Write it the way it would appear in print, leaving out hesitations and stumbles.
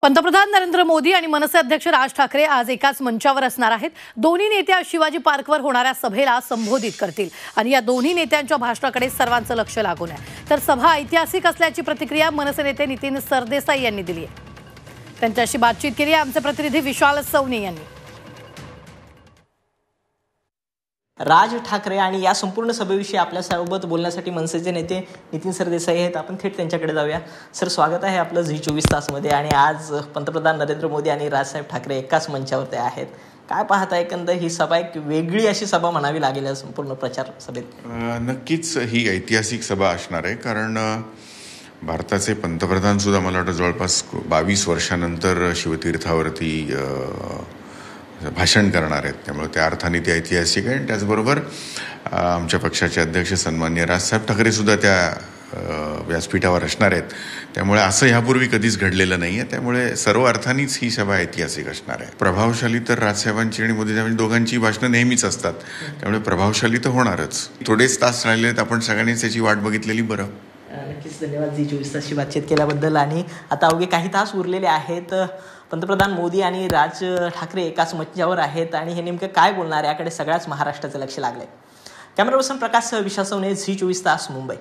पंतप्रधान नरेंद्र मोदी आणि मनसे अध्यक्ष राज ठाकरे आज एकाच मंचावर असणार आहेत। दोन्ही नेते शिवाजी पार्कवर होणाऱ्या सभेला संबोधित करतील आणि या दोन्ही नेत्यांच्या भाषणाकडे सर्वांचं लक्ष लागून आहे। तर सभा ऐतिहासिक असल्याची प्रतिक्रिया मनसे नेते नितीन सरदेसाई यांनी दिली आहे। त्यांच्याशी बातचीत केली आहे आमचे प्रतिनिधी विशाल सवने यांनी। राज ठाकरे आणि या संपूर्ण सभेविषयी आपल्यासोबत बोलण्यासाठी मनसेचे नेते नितीन सरदेसाई आहेत। आपण थेट त्यांच्याकडे जाऊया। सर, स्वागत आहे आपलं झी 24 तासमध्ये। आणि आज पंतप्रधान नरेंद्र मोदी आणि राजसाहेब ठाकरे एकाच मंचावरती आहेत। काय पाहता एकंदर ही सभा एक वेगळी अशी सभा म्हणावी लागेल या संपूर्ण प्रचार सभेत? नक्कीच ही ऐतिहासिक सभा असणार आहे, कारण भारताचे पंतप्रधान सुद्धा मला वाटतं जवळपास 22 वर्षानंतर शिवतीर्थावरती भाषण करणार आहेत। त्यामुळे त्या अर्थाने ती ऐतिहासिक आहे। आणि त्याचबरोबर आमच्या पक्षाचे अध्यक्ष सन्माननीय राजसाहेब ठाकरे सुद्धा त्या व्यासपीठावर असणार आहेत। त्यामुळे असं ह्यापूर्वी कधीच घडलेलं नाही आहे। त्यामुळे सर्व अर्थानेच ही सभा ऐतिहासिक असणार आहे। प्रभावशाली तर राजसाहेबांची आणि मोदी साहेबांची दोघांची भाषणं नेहमीच असतात, त्यामुळे प्रभावशाली तर होणारच। थोडेच तास राहिले आहेत, आपण सगळ्यांनीच त्याची वाट बघितलेली बरं। नक्कीच धन्यवाद झी 24 तासची बातचीत केल्याबद्दल। आणि आता अवघे काही तास उरलेले आहेत। पंतप्रधान मोदी आणि राज ठाकरे एकाच मंचावर आहेत आणि हे नेमकं काय बोलणार याकडे सगळ्याच महाराष्ट्राचं लक्ष लागलंय। कॅमेरा पर्सन प्रकाश विशाल सवने, झी 24 तास, मुंबई।